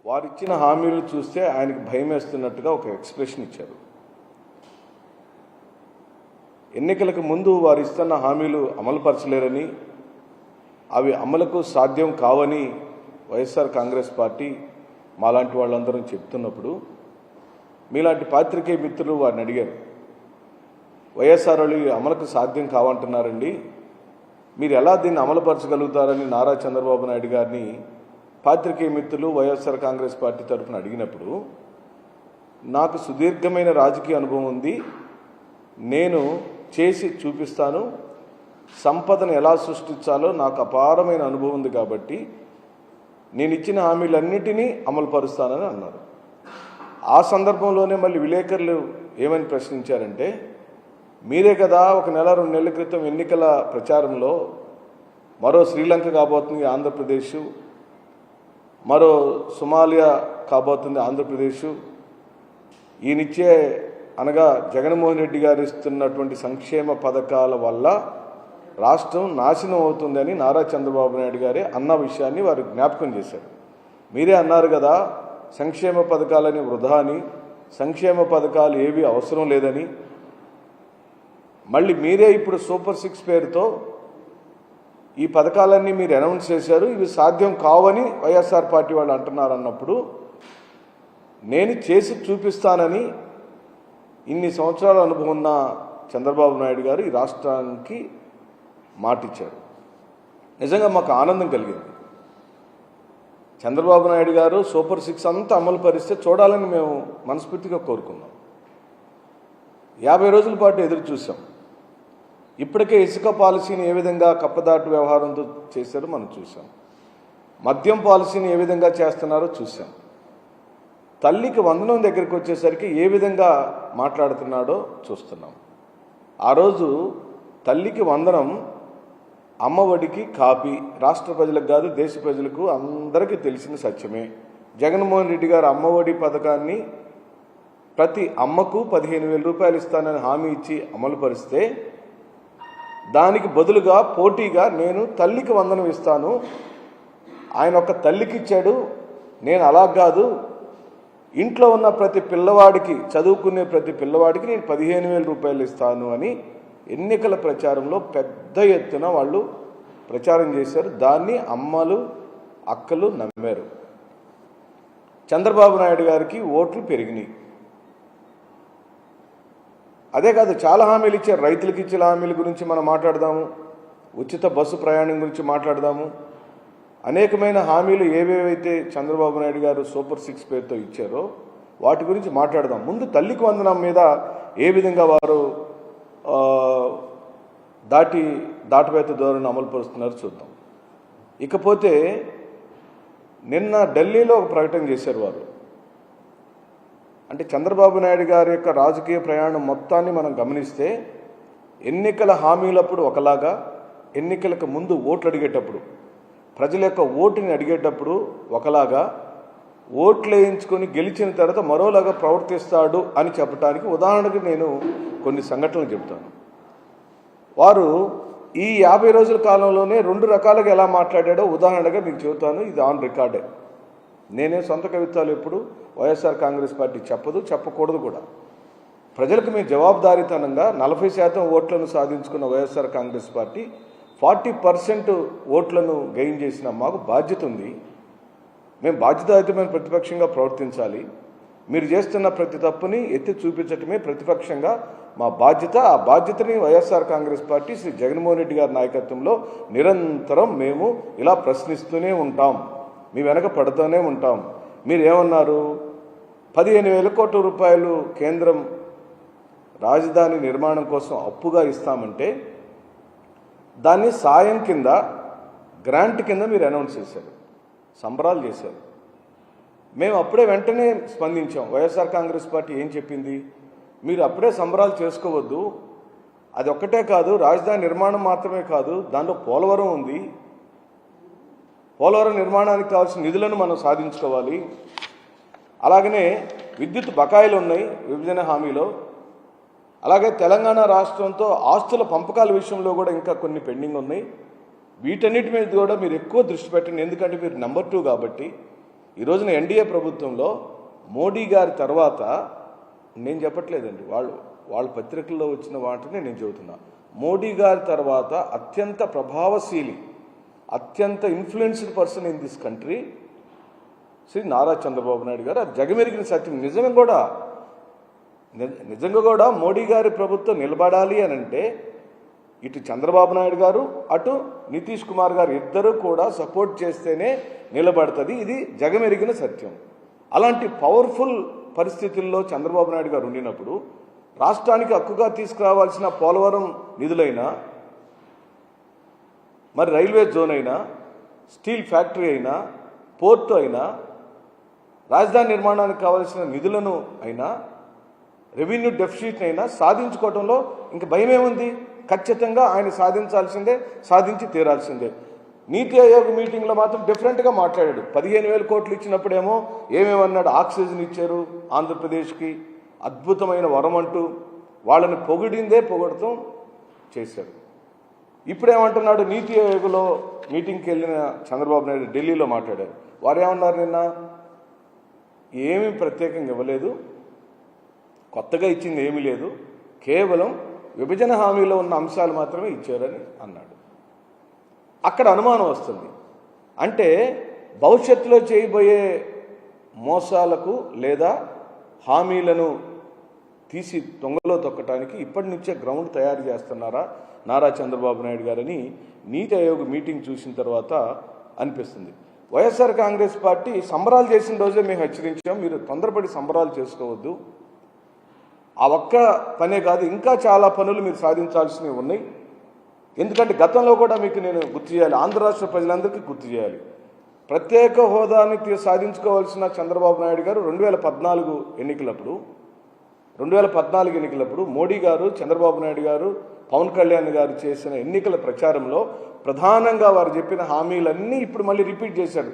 వారిచ్చిన హామీలు చూస్తే ఆయనకి భయం వేస్తున్నట్టుగా ఒక ఎక్స్ప్రెషన్ ఇచ్చారు. ఎన్నికలకు ముందు వారు ఇస్తున్న హామీలు అమలుపరచలేరని, అవి అమలుకు సాధ్యం కావని వైఎస్ఆర్ కాంగ్రెస్ పార్టీ మాలాంటి వాళ్ళందరం చెప్తున్నప్పుడు మీలాంటి పాత్రికేయ మిత్రులు వారిని అడిగారు, వైఎస్ఆర్ వాళ్ళు అమలుకు సాధ్యం కావంటున్నారండి, మీరు ఎలా దీన్ని అమలుపరచగలుగుతారని నారా చంద్రబాబు నాయుడు గారిని పాత్రికేయ మిత్రులు వైఎస్ఆర్ కాంగ్రెస్ పార్టీ తరఫున అడిగినప్పుడు, నాకు సుదీర్ఘమైన రాజకీయ అనుభవం ఉంది, నేను చేసి చూపిస్తాను, సంపదను ఎలా సృష్టించాలో నాకు అపారమైన అనుభవం ఉంది కాబట్టి నేను ఇచ్చిన హామీలన్నిటినీ అమలుపరుస్తానని అన్నారు. ఆ సందర్భంలోనే మళ్ళీ విలేకరులు ఏమని ప్రశ్నించారంటే, మీరే కదా 1 నెల 2 నెలల క్రితం ఎన్నికల ప్రచారంలో మరో శ్రీలంక కాబోతుంది ఆంధ్రప్రదేశ్, మరో సోమాలియా కాబోతుంది ఆంధ్రప్రదేశ్, ఈయనిచ్చే అనగా జగన్మోహన్ రెడ్డి గారు ఇస్తున్నటువంటి సంక్షేమ పథకాల వల్ల రాష్ట్రం నాశనం అవుతుందని నారా చంద్రబాబు నాయుడు గారే అన్న విషయాన్ని వారు జ్ఞాపకం చేశారు. మీరే అన్నారు కదా సంక్షేమ పథకాలని వృధా అని, సంక్షేమ పథకాలు ఏవి అవసరం లేదని. మళ్ళీ మీరే ఇప్పుడు సూపర్ 6 పేరుతో ఈ పథకాలన్నీ మీరు అనౌన్స్ చేశారు, ఇవి సాధ్యం కావని వైఎస్ఆర్ పార్టీ వాళ్ళు అంటున్నారు. అన్నప్పుడు నేను చేసి చూపిస్తానని ఇన్ని సంవత్సరాల అనుభవం ఉన్న చంద్రబాబు నాయుడు గారు ఈ రాష్ట్రానికి మాటిచ్చారు. నిజంగా మాకు ఆనందం కలిగింది. చంద్రబాబు నాయుడు గారు సూపర్ 6 అంతా అమలు పరిస్తే చూడాలని మేము మనస్ఫూర్తిగా కోరుకున్నాం. 50 రోజుల పాటు ఎదురు చూసాం. ఇప్పటికే ఇసుక పాలసీని ఏ విధంగా కప్పదాటు వ్యవహారంతో చేశారో మనం చూసాం. మద్యం పాలసీని ఏ విధంగా చేస్తున్నారో చూసాం. తల్లికి వందనం దగ్గరికి వచ్చేసరికి ఏ విధంగా మాట్లాడుతున్నాడో చూస్తున్నాం. ఆ రోజు తల్లికి వందనం అమ్మఒడికి కాపీ, రాష్ట్ర ప్రజలకు కాదు దేశ ప్రజలకు అందరికీ తెలిసిన సత్యమే. జగన్మోహన్ రెడ్డి గారు అమ్మఒడి పథకాన్ని ప్రతి అమ్మకు 15,000 రూపాయలు ఇస్తానని హామీ ఇచ్చి అమలు పరిస్తే, దానికి బదులుగా పోటీగా నేను తల్లికి వందనం ఇస్తాను, ఆయన ఒక తల్లికి ఇచ్చాడు, నేను అలా కాదు, ఇంట్లో ఉన్న ప్రతి పిల్లవాడికి, చదువుకునే ప్రతి పిల్లవాడికి నేను 15,000 రూపాయలు ఇస్తాను అని ఎన్నికల ప్రచారంలో పెద్ద ఎత్తున వాళ్ళు ప్రచారం చేశారు. దాన్ని అమ్మలు అక్కలు నమ్మారు. చంద్రబాబు నాయుడు గారికి ఓట్లు పెరిగినాయి. అదే కాదు, చాలా హామీలు ఇచ్చారు. రైతులకు ఇచ్చిన హామీల గురించి మనం మాట్లాడదాము, ఉచిత బస్సు ప్రయాణం గురించి మాట్లాడదాము, అనేకమైన హామీలు ఏవేవైతే చంద్రబాబు నాయుడు గారు సూపర్ 6 పేరుతో ఇచ్చారో వాటి గురించి మాట్లాడదాం. ముందు తల్లికి వందనం మీద ఏ విధంగా వారు దాటవేత ధోరణి అమలు పరుస్తున్నారో చూద్దాం. ఇకపోతే నిన్న ఢిల్లీలో ఒక ప్రకటన చేశారు వారు. అంటే చంద్రబాబు నాయుడు గారి యొక్క రాజకీయ ప్రయాణం మొత్తాన్ని మనం గమనిస్తే, ఎన్నికల హామీలప్పుడు ఒకలాగా, ఎన్నికలకు ముందు ఓట్లు అడిగేటప్పుడు, ప్రజల యొక్క ఓటుని అడిగేటప్పుడు ఒకలాగా, ఓట్లు వేయించుకొని గెలిచిన తర్వాత మరోలాగా ప్రవర్తిస్తాడు అని చెప్పడానికి ఉదాహరణకు నేను కొన్ని సంఘటనలు చెప్తాను. వారు ఈ 50 రోజుల కాలంలోనే 2 రకాలుగా ఎలా మాట్లాడాడో ఉదాహరణగా మీకు చెబుతాను. ఇది ఆన్ రికార్డే. నేనే సొంత కవిత్వాలు ఎప్పుడు వైఎస్ఆర్ కాంగ్రెస్ పార్టీ చెప్పదు, చెప్పకూడదు కూడా. ప్రజలకు మేము జవాబుదారీతనంగా 40% ఓట్లను సాధించుకున్న వైఎస్ఆర్ కాంగ్రెస్ పార్టీ 40% ఓట్లను గెయిన్ చేసిన మాకు బాధ్యత ఉంది. మేము బాధ్యతాయుతమైన ప్రతిపక్షంగా ప్రవర్తించాలి. మీరు చేస్తున్న ప్రతి తప్పుని ఎత్తి చూపించటమే ప్రతిపక్షంగా మా బాధ్యత. ఆ బాధ్యతని వైఎస్ఆర్ కాంగ్రెస్ పార్టీ శ్రీ జగన్మోహన్ రెడ్డి గారి నాయకత్వంలో నిరంతరం మేము ఇలా ప్రశ్నిస్తూనే ఉంటాం, మీ వెనక పడుతూనే ఉంటాం. మీరు ఏమన్నారు, 15,000 కోట్ల రూపాయలు కేంద్రం రాజధాని నిర్మాణం కోసం అప్పుగా ఇస్తామంటే దాన్ని సాయం కింద, గ్రాంట్ కింద మీరు అనౌన్స్ చేశారు, సంబరాలు చేశారు. మేము అప్పుడే వెంటనే స్పందించాం. వైఎస్ఆర్ కాంగ్రెస్ పార్టీ ఏం చెప్పింది, మీరు అప్పుడే సంబరాలు చేసుకోవద్దు, అది ఒక్కటే కాదు, రాజధాని నిర్మాణం మాత్రమే కాదు, దాంట్లో పోలవరం ఉంది, పోలవరం నిర్మాణానికి కావాల్సిన నిధులను మనం సాధించుకోవాలి. అలాగనే విద్యుత్ బకాయిలు ఉన్నాయి విభజన హామీలో. అలాగే తెలంగాణ రాష్ట్రంతో ఆస్తుల పంపకాల విషయంలో కూడా ఇంకా కొన్ని పెండింగ్ ఉన్నాయి. వీటన్నిటి మీద కూడా మీరు ఎక్కువ దృష్టి పెట్టండి, ఎందుకంటే మీరు నెంబర్ 2 కాబట్టి ఈ రోజున ఎన్డీఏ ప్రభుత్వంలో మోడీ గారి తర్వాత నేను చెప్పట్లేదండి, వాళ్ళ పత్రికల్లో వచ్చిన వాటిని నేను చెబుతున్నా. మోడీ గారి తర్వాత అత్యంత ప్రభావశీలి, అత్యంత influenced person in this country Shri Nara Chandrababu Naidu garu. అది జగమెరిగిన సత్యం. నిజంగా కూడా మోడీ గారి ప్రభుత్వం నిలబడాలి అని అంటే ఇటు చంద్రబాబు నాయుడు గారు అటు నితీష్ కుమార్ గారు ఇద్దరు కూడా సపోర్ట్ చేస్తేనే నిలబడుతుంది. ఇది జగమెరిగిన సత్యం. అలాంటి పవర్ఫుల్ పరిస్థితుల్లో చంద్రబాబు నాయుడు గారు ఉండినప్పుడు రాష్ట్రానికి హక్కుగా తీసుకురావాల్సిన పోలవరం నిధులైనా, మరి రైల్వే జోన్ అయినా, స్టీల్ ఫ్యాక్టరీ అయినా, పోర్టు అయినా, రాజధాని నిర్మాణానికి కావాల్సిన నిధులను అయినా, రెవెన్యూ డెఫిసిట్ అయినా సాధించుకోవడంలో ఇంక భయమేముంది? ఖచ్చితంగా ఆయన సాధించాల్సిందే, సాధించి తీరాల్సిందే. నీతి ఆయోగ్ మీటింగ్లో మాత్రం డిఫరెంట్గా మాట్లాడాడు. 15,000 కోట్లు ఇచ్చినప్పుడేమో ఏమేమన్నాడు? ఆక్సిజన్ ఇచ్చారు ఆంధ్రప్రదేశ్కి, అద్భుతమైన వరం అంటూ వాళ్ళని పొగడతాం చేశారు. ఇప్పుడేమంటున్నాడు? నీతి ఆయోగ్లో మీటింగ్కి వెళ్ళిన చంద్రబాబు నాయుడు ఢిల్లీలో మాట్లాడారు. వారు ఏమన్నారు? నిన్న ఏమీ ప్రత్యేకంగా ఇవ్వలేదు, కొత్తగా ఇచ్చింది ఏమీ లేదు, కేవలం విభజన హామీలో ఉన్న అంశాలు మాత్రమే ఇచ్చారని అన్నాడు. అక్కడ అనుమానం వస్తుంది. అంటే భవిష్యత్తులో చేయబోయే మోసాలకు లేదా హామీలను తీసి తొంగలో తొక్కటానికి ఇప్పటి నుంచే గ్రౌండ్ తయారు చేస్తున్నారా నారా చంద్రబాబు నాయుడు గారని నీతి ఆయోగ్ మీటింగ్ చూసిన తర్వాత అనిపిస్తుంది. వైఎస్ఆర్ కాంగ్రెస్ పార్టీ సంబరాలు చేసిన రోజే మేము హెచ్చరించాం, మీరు తొందరపడి సంబరాలు చేసుకోవద్దు. ఆ ఒక్క పనే కాదు, ఇంకా చాలా పనులు మీరు సాధించాల్సినవి ఉన్నాయి. ఎందుకంటే గతంలో కూడా మీకు నేను గుర్తు చేయాలి, ఆంధ్ర రాష్ట్ర ప్రజలందరికీ గుర్తు చేయాలి. ప్రత్యేక హోదాని సాధించుకోవాల్సిన చంద్రబాబు నాయుడు గారు 2014 ఎన్నికలప్పుడు మోడీ గారు, చంద్రబాబు నాయుడు గారు, పవన్ కళ్యాణ్ గారు చేసిన ఎన్నికల ప్రచారంలో ప్రధానంగా వారు చెప్పిన హామీలన్నీ ఇప్పుడు మళ్ళీ రిపీట్ చేశారు.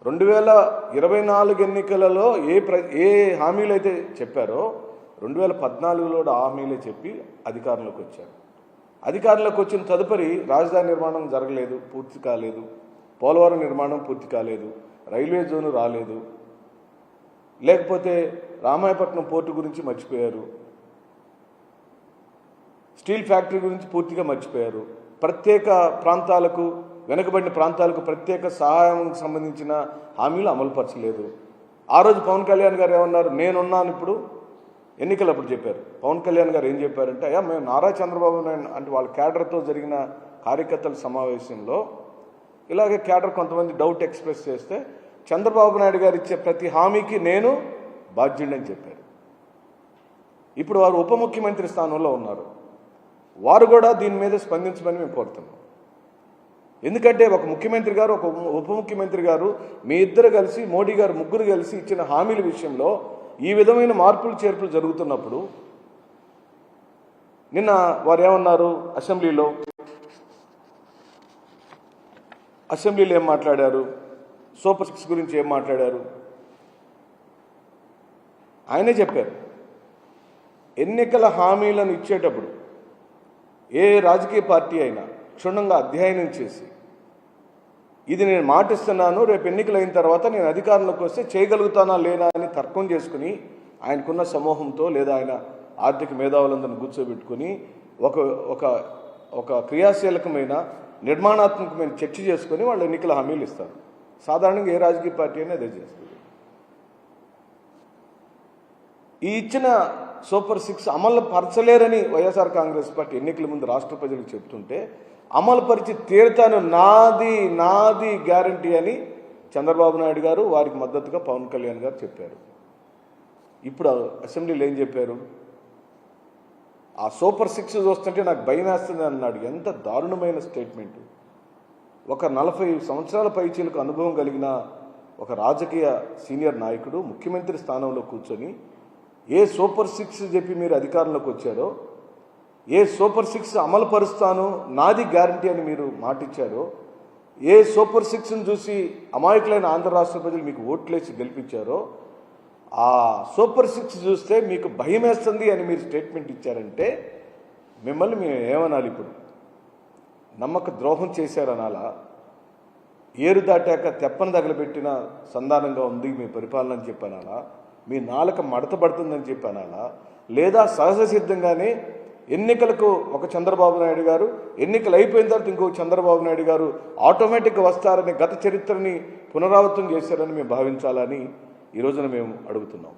2024 ఎన్నికలలో ఏ హామీలు అయితే చెప్పారో 2014లో హామీలే చెప్పి అధికారంలోకి వచ్చారు. అధికారంలోకి వచ్చిన తదుపరి రాజధాని నిర్మాణం జరగలేదు, పూర్తి కాలేదు, పోలవరం నిర్మాణం పూర్తి కాలేదు, రైల్వే జోను రాలేదు, లేకపోతే రామాయపట్నం పోర్టు గురించి మర్చిపోయారు, స్టీల్ ఫ్యాక్టరీ గురించి పూర్తిగా మర్చిపోయారు, ప్రత్యేక ప్రాంతాలకు, వెనుకబడిన ప్రాంతాలకు ప్రత్యేక సహాయం సంబంధించిన హామీలు అమలుపరచలేదు. ఆ రోజు పవన్ కళ్యాణ్ గారు ఏమన్నారు? నేనున్నాను ఇప్పుడు, ఎన్నికలప్పుడు చెప్పారు. పవన్ కళ్యాణ్ గారు ఏం చెప్పారంటే, అయ్యా మేము నారా చంద్రబాబు నాయుడు అంటే వాళ్ళ క్యాడర్తో జరిగిన కార్యకర్తల సమావేశంలో ఇలాగే క్యాడర్ కొంతమంది డౌట్ ఎక్స్ప్రెస్ చేస్తే చంద్రబాబు నాయుడు గారు ఇచ్చే ప్రతి హామీకి నేను బాధ్యుడని చెప్పారు. ఇప్పుడు వారు ఉప ముఖ్యమంత్రి స్థానంలో ఉన్నారు. వారు కూడా దీని మీద స్పందించమని మేము కోరుతున్నాం. ఎందుకంటే ఒక ముఖ్యమంత్రి గారు, ఒక ఉప ముఖ్యమంత్రి గారు, మీ ఇద్దరు కలిసి, మోడీ గారు ముగ్గురు కలిసి ఇచ్చిన హామీల విషయంలో ఈ విధమైన మార్పులు చేర్పులు జరుగుతున్నప్పుడు నిన్న వారు ఏమన్నారు? అసెంబ్లీలో ఏం మాట్లాడారు? సూపర్ 6 గురించి ఏం మాట్లాడారు? ఆయనే చెప్పారు, ఎన్నికల హామీలను ఇచ్చేటప్పుడు ఏ రాజకీయ పార్టీ అయినా క్షుణ్ణంగా అధ్యయనం చేసి ఇది నేను మాటిస్తున్నాను, రేపు ఎన్నికలు అయిన తర్వాత నేను అధికారంలోకి వస్తే చేయగలుగుతానా లేనా అని తర్కం చేసుకుని ఆయనకున్న సమూహంతో లేదా ఆయన ఆర్థిక మేధావులందరిని కూర్చోబెట్టుకుని ఒక క్రియాశీలకమైన నిర్మాణాత్మకమైన చర్చ చేసుకుని వాళ్ళు ఎన్నికల హామీలు ఇస్తారు. సాధారణంగా ఏ రాజకీయ పార్టీ అయినా అదే చేస్తుంది. ఈ ఇచ్చిన సూపర్ 6 అమలు పరచలేరని వైఎస్ఆర్ కాంగ్రెస్ పార్టీ ఎన్నికల ముందు రాష్ట్ర ప్రజలకు చెప్తుంటే అమలు పరిచి తీరుతాను, నాది గ్యారంటీ అని చంద్రబాబు నాయుడు గారు, వారికి మద్దతుగా పవన్ కళ్యాణ్ గారు చెప్పారు. ఇప్పుడు అసెంబ్లీలో ఏం చెప్పారు? ఆ సూపర్ 6 చూస్తుంటే నాకు భయం వేస్తుంది అన్నాడు. ఎంత దారుణమైన స్టేట్మెంట్! ఒక 40 సంవత్సరాల పైచీలకు అనుభవం కలిగిన ఒక రాజకీయ సీనియర్ నాయకుడు ముఖ్యమంత్రి స్థానంలో కూర్చొని ఏ సూపర్ 6 చెప్పి మీరు అధికారంలోకి వచ్చారో, ఏ సూపర్ 6 అమలు పరుస్తాను, నాది గ్యారంటీ అని మీరు మాటిచ్చారో, ఏ సూపర్ 6ను చూసి అమాయకులైన ఆంధ్ర రాష్ట్ర ప్రజలు మీకు ఓట్లేసి గెలిపించారో, ఆ సూపర్ 6 చూస్తే మీకు భయం వేస్తుంది అని మీరు స్టేట్మెంట్ ఇచ్చారంటే మిమ్మల్ని మేము ఏమనాలి? ఇప్పుడు నమ్మక ద్రోహం చేశారనాలా, ఏరు దాటాక తెప్పను తగలబెట్టిన సంధానంగా ఉంది మీ పరిపాలన అని చెప్పానాలా, మీ నాలుక మడత పడుతుందని చెప్పానాలా, లేదా సహజ సిద్ధంగానే ఎన్నికలకు ఒక చంద్రబాబు నాయుడు గారు, ఎన్నికలు అయిపోయిన తర్వాత ఇంకో చంద్రబాబు నాయుడు గారు ఆటోమేటిక్గా వస్తారని గత చరిత్రని పునరావృతం చేశారని మేము భావించాలని ఈ రోజున మేము అడుగుతున్నాం.